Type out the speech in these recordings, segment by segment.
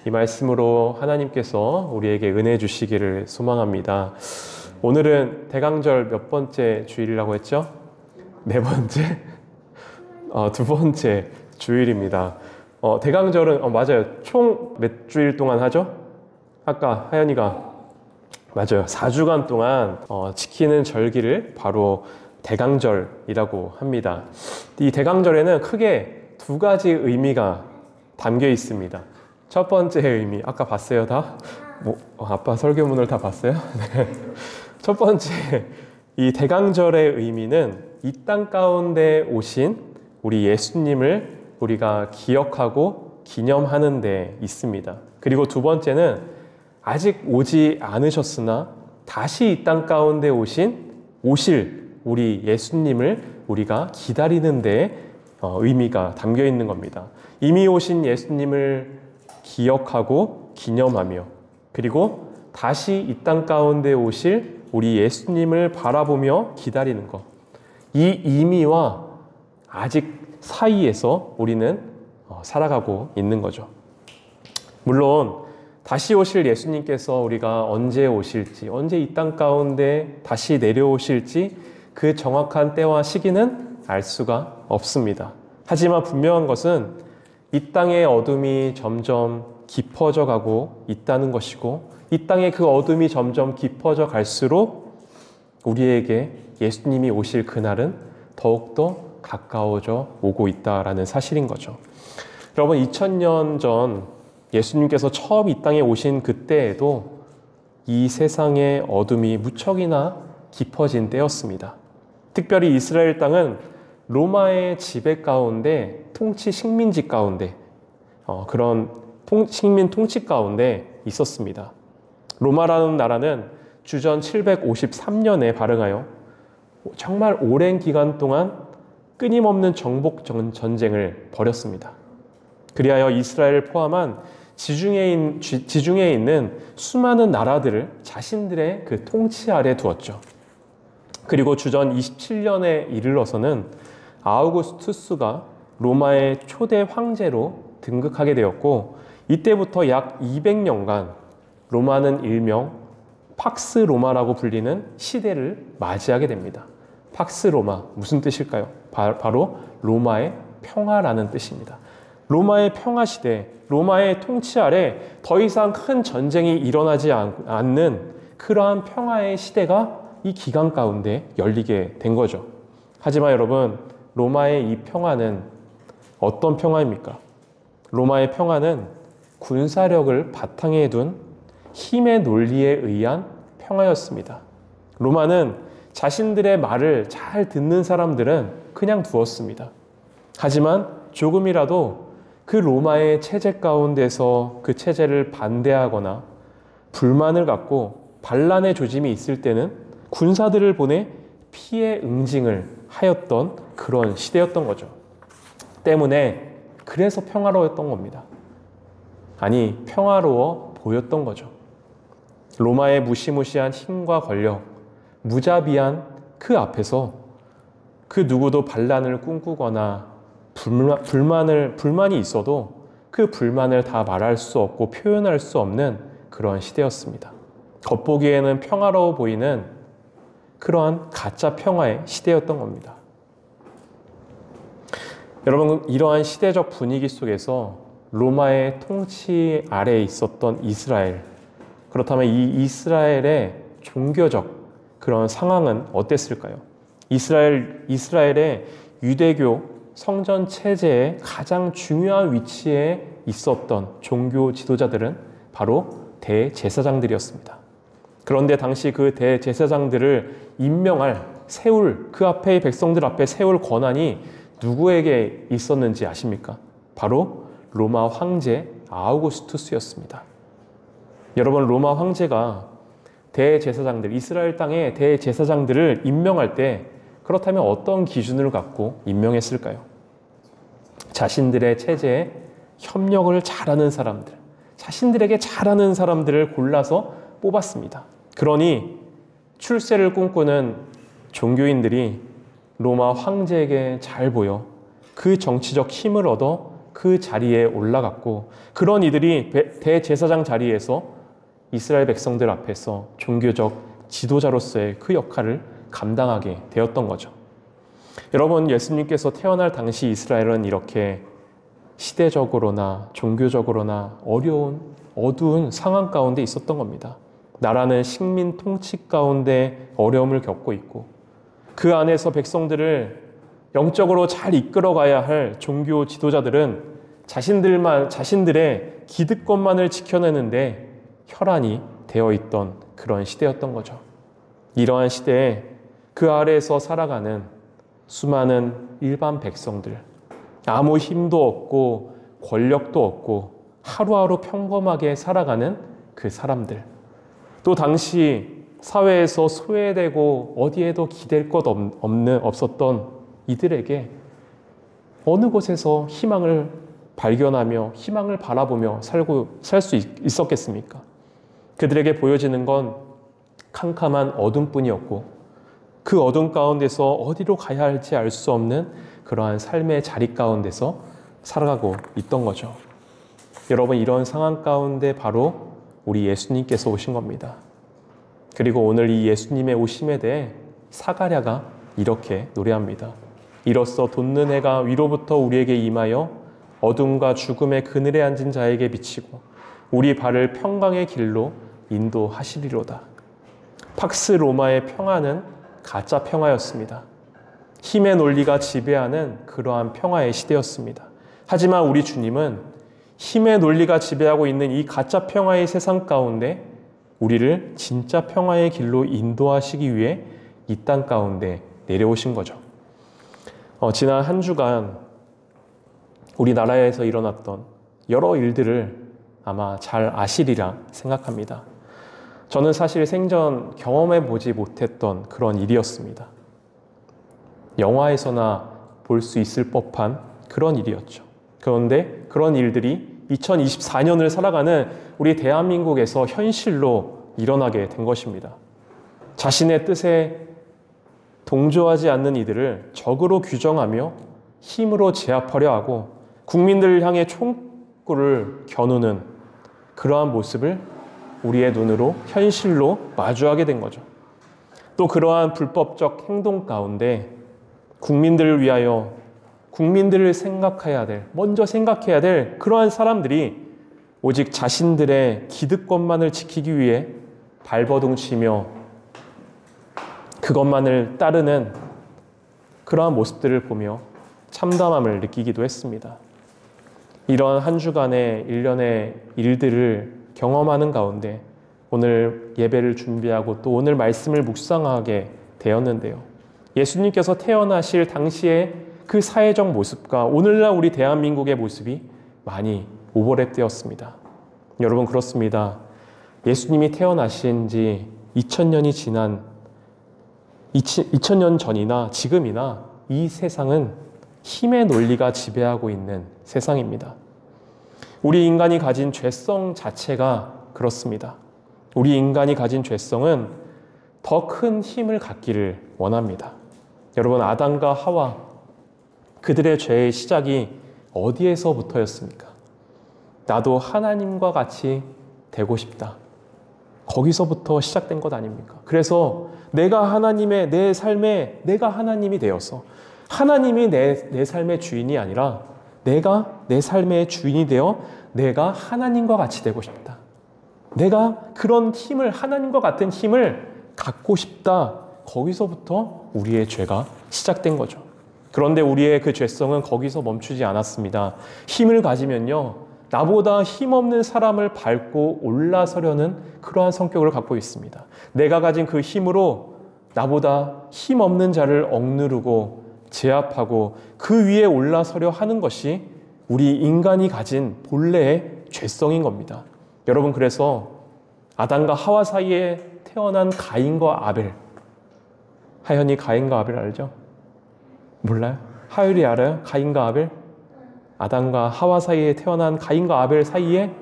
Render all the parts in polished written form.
이 말씀으로 하나님께서 우리에게 은혜 주시기를 소망합니다. 오늘은 대강절 몇 번째 주일이라고 했죠? 네 번째? 두 번째 주일입니다. 대강절은 맞아요. 총 몇 주일 동안 하죠? 아까 하연이가 맞아요. 4주간 동안 지키는 절기를 바로 대강절이라고 합니다. 이 대강절에는 크게 두 가지 의미가 담겨 있습니다. 첫 번째 의미, 아까 봤어요, 다? 아빠 설교문을 다 봤어요? 네. 첫 번째, 이 대강절의 의미는 이 땅 가운데 오신 우리 예수님을 우리가 기억하고 기념하는 데 있습니다. 그리고 두 번째는 아직 오지 않으셨으나 다시 이 땅 가운데 오실 우리 예수님을 우리가 기다리는 데 의미가 담겨 있는 겁니다. 이미 오신 예수님을 기억하고 기념하며 그리고 다시 이 땅 가운데 오실 우리 예수님을 바라보며 기다리는 것. 이 의미와 아직 사이에서 우리는 살아가고 있는 거죠. 물론 다시 오실 예수님께서 우리가 언제 오실지, 언제 이 땅 가운데 다시 내려오실지 그 정확한 때와 시기는 알 수가 없습니다. 하지만 분명한 것은 이 땅의 어둠이 점점 깊어져 가고 있다는 것이고 이 땅의 그 어둠이 점점 깊어져 갈수록 우리에게 예수님이 오실 그날은 더욱더 가까워져 오고 있다라는 사실인 거죠. 여러분 2000년 전 예수님께서 처음 이 땅에 오신 그때에도 이 세상의 어둠이 무척이나 깊어진 때였습니다. 특별히 이스라엘 땅은 로마의 지배 가운데 통치 식민지 가운데 그런 식민 통치 가운데 있었습니다. 로마라는 나라는 주전 753년에 발흥하여 정말 오랜 기간 동안 끊임없는 정복 전쟁을 벌였습니다. 그리하여 이스라엘을 포함한 지중해에 있는 수많은 나라들을 자신들의 그 통치 아래 두었죠. 그리고 주전 27년에 이르러서는 아우구스투스가 로마의 초대 황제로 등극하게 되었고 이때부터 약 200년간 로마는 일명 팍스 로마라고 불리는 시대를 맞이하게 됩니다. 팍스 로마 무슨 뜻일까요? 바로 로마의 평화라는 뜻입니다. 로마의 평화 시대, 로마의 통치 아래 더 이상 큰 전쟁이 일어나지 않는 그러한 평화의 시대가 이 기간 가운데 열리게 된 거죠. 하지만 여러분, 로마의 이 평화는 어떤 평화입니까? 로마의 평화는 군사력을 바탕에 둔 힘의 논리에 의한 평화였습니다. 로마는 자신들의 말을 잘 듣는 사람들은 그냥 두었습니다. 하지만 조금이라도 그 로마의 체제 가운데서 그 체제를 반대하거나 불만을 갖고 반란의 조짐이 있을 때는 군사들을 보내 피해 응징을 하였던 그런 시대였던 거죠. 때문에 그래서 평화로웠던 겁니다. 아니, 평화로워 보였던 거죠. 로마의 무시무시한 힘과 권력, 무자비한 그 앞에서 그 누구도 반란을 꿈꾸거나 불만이 있어도 그 불만을 다 말할 수 없고 표현할 수 없는 그런 시대였습니다. 겉보기에는 평화로워 보이는 그러한 가짜 평화의 시대였던 겁니다. 여러분, 이러한 시대적 분위기 속에서 로마의 통치 아래에 있었던 이스라엘, 그렇다면 이 이스라엘의 종교적 그런 상황은 어땠을까요? 이스라엘의 유대교 성전 체제의 가장 중요한 위치에 있었던 종교 지도자들은 바로 대제사장들이었습니다. 그런데 당시 그 대제사장들을 세울 그 앞에 백성들 앞에 세울 권한이 누구에게 있었는지 아십니까? 바로 로마 황제 아우구스투스였습니다. 여러분, 로마 황제가 이스라엘 땅의 대제사장들을 임명할 때 그렇다면 어떤 기준을 갖고 임명했을까요? 자신들의 체제에 협력을 잘하는 사람들, 자신들에게 잘하는 사람들을 골라서 뽑았습니다. 그러니 출세를 꿈꾸는 종교인들이 로마 황제에게 잘 보여 그 정치적 힘을 얻어 그 자리에 올라갔고, 그런 이들이 대제사장 자리에서 이스라엘 백성들 앞에서 종교적 지도자로서의 그 역할을 감당하게 되었던 거죠. 여러분, 예수님께서 태어날 당시 이스라엘은 이렇게 시대적으로나 종교적으로나 어두운 상황 가운데 있었던 겁니다. 나라는 식민 통치 가운데 어려움을 겪고 있고, 그 안에서 백성들을 영적으로 잘 이끌어가야 할 종교 지도자들은 자신들의 기득권만을 지켜내는데 혈안이 되어 있던 그런 시대였던 거죠. 이러한 시대에 그 아래에서 살아가는 수많은 일반 백성들, 아무 힘도 없고 권력도 없고 하루하루 평범하게 살아가는 그 사람들, 또 당시 사회에서 소외되고 어디에도 기댈 것 없었던 이들에게 어느 곳에서 희망을 발견하며 희망을 바라보며 살 수 있었겠습니까? 그들에게 보여지는 건 캄캄한 어둠뿐이었고, 그 어둠 가운데서 어디로 가야 할지 알 수 없는 그러한 삶의 자리 가운데서 살아가고 있던 거죠. 여러분, 이런 상황 가운데 바로 우리 예수님께서 오신 겁니다. 그리고 오늘 이 예수님의 오심에 대해 사가랴가 이렇게 노래합니다. 이로써 돋는 해가 위로부터 우리에게 임하여 어둠과 죽음의 그늘에 앉은 자에게 비치고 우리 발을 평강의 길로 인도하시리로다. 팍스 로마의 평화는 가짜 평화였습니다. 힘의 논리가 지배하는 그러한 평화의 시대였습니다. 하지만 우리 주님은 힘의 논리가 지배하고 있는 이 가짜 평화의 세상 가운데 우리를 진짜 평화의 길로 인도하시기 위해 이 땅 가운데 내려오신 거죠. 지난 한 주간 우리나라에서 일어났던 여러 일들을 아마 잘 아시리라 생각합니다. 저는 사실 생전 경험해 보지 못했던 그런 일이었습니다. 영화에서나 볼 수 있을 법한 그런 일이었죠. 그런데 그런 일들이 2024년을 살아가는 우리 대한민국에서 현실로 일어나게 된 것입니다. 자신의 뜻에 동조하지 않는 이들을 적으로 규정하며 힘으로 제압하려 하고 국민들을 향해 총구를 겨누는 그러한 모습을 우리의 눈으로 현실로 마주하게 된 거죠. 또 그러한 불법적 행동 가운데 국민들을 위하여 국민들을 먼저 생각해야 될 그러한 사람들이 오직 자신들의 기득권만을 지키기 위해 발버둥치며 그것만을 따르는 그러한 모습들을 보며 참담함을 느끼기도 했습니다. 이런 한 주간의 일련의 일들을 경험하는 가운데 오늘 예배를 준비하고 또 오늘 말씀을 묵상하게 되었는데요. 예수님께서 태어나실 당시의 그 사회적 모습과 오늘날 우리 대한민국의 모습이 많이 오버랩되었습니다. 여러분, 그렇습니다. 예수님이 태어나신 지 2000년 전이나 지금이나 이 세상은 힘의 논리가 지배하고 있는 세상입니다. 우리 인간이 가진 죄성 자체가 그렇습니다. 우리 인간이 가진 죄성은 더 큰 힘을 갖기를 원합니다. 여러분, 아담과 하와, 그들의 죄의 시작이 어디에서부터였습니까? 나도 하나님과 같이 되고 싶다. 거기서부터 시작된 것 아닙니까? 그래서 내가 내 삶에 내가 하나님이 되어서 하나님이 내 삶의 주인이 아니라 내가 내 삶의 주인이 되어 내가 하나님과 같이 되고 싶다. 내가 그런 힘을, 하나님과 같은 힘을 갖고 싶다. 거기서부터 우리의 죄가 시작된 거죠. 그런데 우리의 그 죄성은 거기서 멈추지 않았습니다. 힘을 가지면요, 나보다 힘없는 사람을 밟고 올라서려는 그러한 성격을 갖고 있습니다. 내가 가진 그 힘으로 나보다 힘없는 자를 억누르고 제압하고 그 위에 올라서려 하는 것이 우리 인간이 가진 본래의 죄성인 겁니다. 여러분, 그래서 아담과 하와 사이에 태어난 가인과 아벨, 하연이 가인과 아벨 알죠? 몰라요? 하율이 알아요? 가인과 아벨? 아담과 하와 사이에 태어난 가인과 아벨 사이에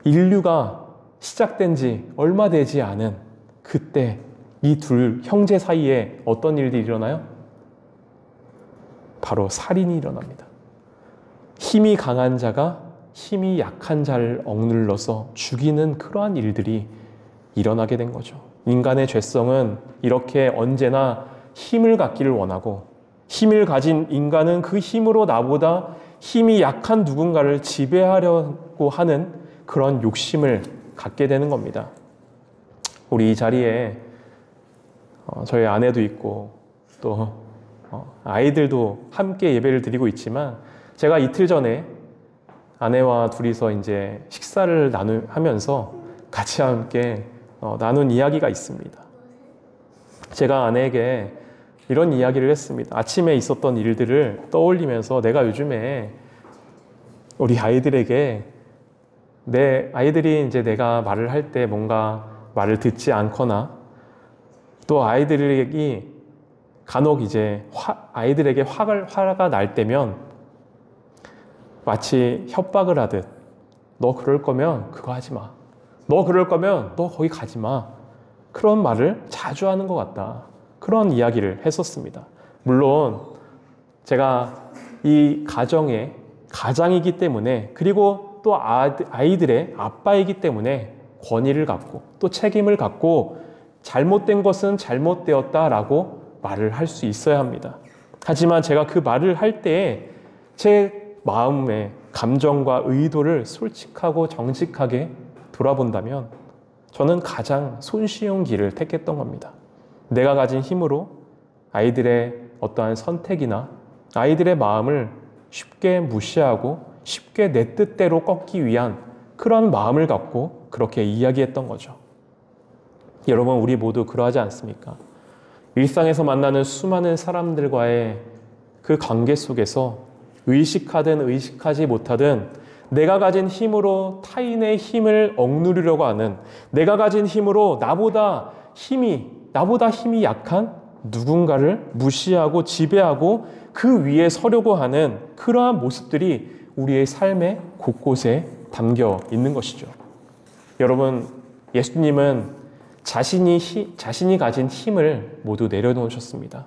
인류가 시작된 지 얼마 되지 않은 그때 이 둘 형제 사이에 어떤 일들이 일어나요? 바로 살인이 일어납니다. 힘이 강한 자가 힘이 약한 자를 억눌러서 죽이는 그러한 일들이 일어나게 된 거죠. 인간의 죄성은 이렇게 언제나 힘을 갖기를 원하고, 힘을 가진 인간은 그 힘으로 나보다 힘이 약한 누군가를 지배하려고 하는 그런 욕심을 갖게 되는 겁니다. 우리 이 자리에 저희 아내도 있고 또 아이들도 함께 예배를 드리고 있지만, 제가 이틀 전에 아내와 둘이서 이제 식사를 하면서 같이 함께 나눈 이야기가 있습니다. 제가 아내에게 이런 이야기를 했습니다. 아침에 있었던 일들을 떠올리면서, 내가 요즘에 우리 아이들에게, 내 아이들이 이제 내가 말을 할 때 뭔가 말을 듣지 않거나, 또 아이들이 간혹 이제 아이들에게 화가 날 때면 마치 협박을 하듯, 너 그럴 거면 그거 하지 마, 너 그럴 거면 너 거기 가지 마, 그런 말을 자주 하는 것 같다, 그런 이야기를 했었습니다. 물론 제가 이 가정의 가장이기 때문에, 그리고 또 아이들의 아빠이기 때문에 권위를 갖고 또 책임을 갖고 잘못된 것은 잘못되었다라고 말을 할 수 있어야 합니다. 하지만 제가 그 말을 할 때에 제 마음의 감정과 의도를 솔직하고 정직하게 돌아본다면 저는 가장 손쉬운 길을 택했던 겁니다. 내가 가진 힘으로 아이들의 어떠한 선택이나 아이들의 마음을 쉽게 무시하고 쉽게 내 뜻대로 꺾기 위한 그런 마음을 갖고 그렇게 이야기했던 거죠. 여러분, 우리 모두 그러하지 않습니까? 일상에서 만나는 수많은 사람들과의 그 관계 속에서 의식하든 의식하지 못하든 내가 가진 힘으로 타인의 힘을 억누르려고 하는, 내가 가진 힘으로 나보다 힘이 약한 누군가를 무시하고 지배하고 그 위에 서려고 하는 그러한 모습들이 우리의 삶의 곳곳에 담겨 있는 것이죠. 여러분, 예수님은 자신이 가진 힘을 모두 내려놓으셨습니다.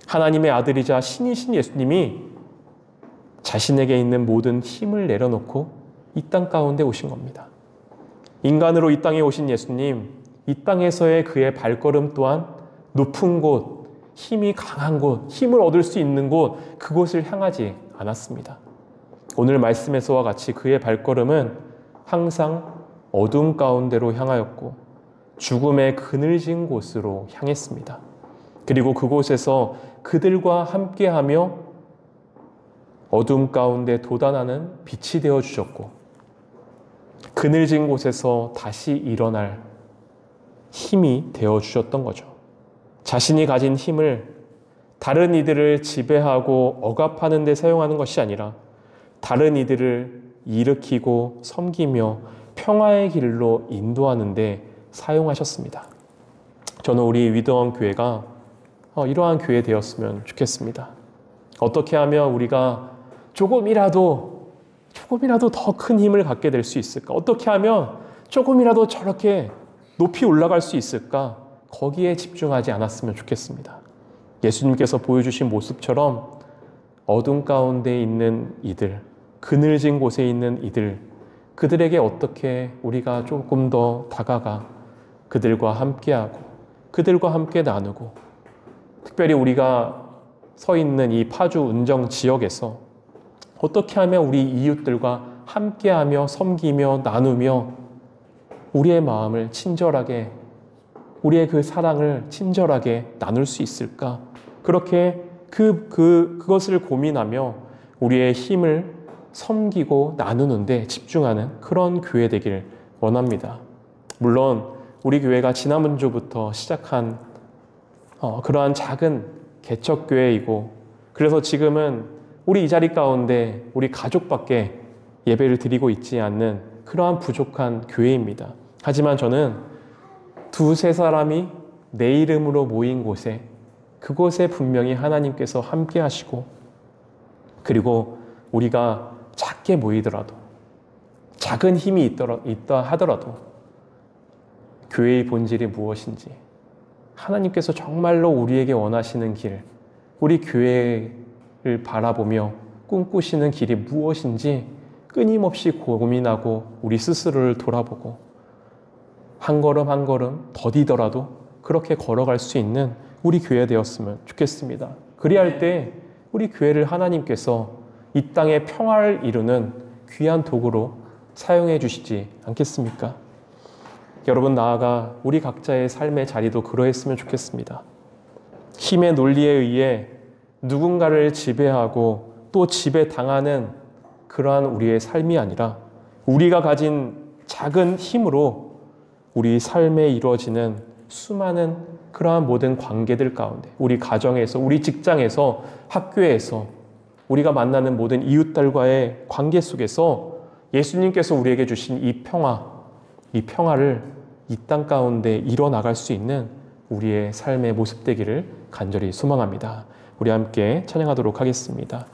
하나님의 아들이자 신이신 예수님이 자신에게 있는 모든 힘을 내려놓고 이 땅 가운데 오신 겁니다. 인간으로 이 땅에 오신 예수님, 이 땅에서의 그의 발걸음 또한 높은 곳, 힘이 강한 곳, 힘을 얻을 수 있는 곳, 그곳을 향하지 않았습니다. 오늘 말씀에서와 같이 그의 발걸음은 항상 어둠 가운데로 향하였고 죽음의 그늘진 곳으로 향했습니다. 그리고 그곳에서 그들과 함께하며 어둠 가운데 돋아나는 빛이 되어 주셨고, 그늘진 곳에서 다시 일어날 힘이 되어 주셨던 거죠. 자신이 가진 힘을 다른 이들을 지배하고 억압하는 데 사용하는 것이 아니라 다른 이들을 일으키고 섬기며 평화의 길로 인도하는 데 사용하셨습니다. 저는 우리 위드원 교회가 이러한 교회 되었으면 좋겠습니다. 어떻게 하면 우리가 조금이라도 더 큰 힘을 갖게 될 수 있을까? 어떻게 하면 조금이라도 저렇게 높이 올라갈 수 있을까? 거기에 집중하지 않았으면 좋겠습니다. 예수님께서 보여주신 모습처럼 어둠 가운데 있는 이들, 그늘진 곳에 있는 이들, 그들에게 어떻게 우리가 조금 더 다가가 그들과 함께하고 그들과 함께 나누고, 특별히 우리가 서 있는 이 파주 은정 지역에서 어떻게 하면 우리 이웃들과 함께하며 섬기며 나누며 우리의 마음을 친절하게, 우리의 그 사랑을 친절하게 나눌 수 있을까? 그렇게 그것을 고민하며 우리의 힘을 섬기고 나누는데 집중하는 그런 교회 되길 원합니다. 물론 우리 교회가 지난 주부터 시작한 그러한 작은 개척교회이고, 그래서 지금은 우리 이 자리 가운데 우리 가족밖에 예배를 드리고 있지 않는 그러한 부족한 교회입니다. 하지만 저는 두세 사람이 내 이름으로 모인 곳에, 그곳에 분명히 하나님께서 함께 하시고, 그리고 우리가 작게 모이더라도, 작은 힘이 있다 하더라도 교회의 본질이 무엇인지, 하나님께서 정말로 우리에게 원하시는 길, 우리 교회를 바라보며 꿈꾸시는 길이 무엇인지 끊임없이 고민하고 우리 스스로를 돌아보고 한 걸음 한 걸음 더디더라도 그렇게 걸어갈 수 있는 우리 교회 되었으면 좋겠습니다. 그리할 때 우리 교회를 하나님께서 이 땅에 평화를 이루는 귀한 도구로 사용해 주시지 않겠습니까? 여러분, 나아가 우리 각자의 삶의 자리도 그러했으면 좋겠습니다. 힘의 논리에 의해 누군가를 지배하고 또 지배당하는 그러한 우리의 삶이 아니라 우리가 가진 작은 힘으로 우리 삶에 이루어지는 수많은 그러한 모든 관계들 가운데, 우리 가정에서, 우리 직장에서, 학교에서, 우리가 만나는 모든 이웃들과의 관계 속에서 예수님께서 우리에게 주신 이 평화를 이 땅 가운데 이뤄나갈 수 있는 우리의 삶의 모습 되기를 간절히 소망합니다. 우리 함께 찬양하도록 하겠습니다.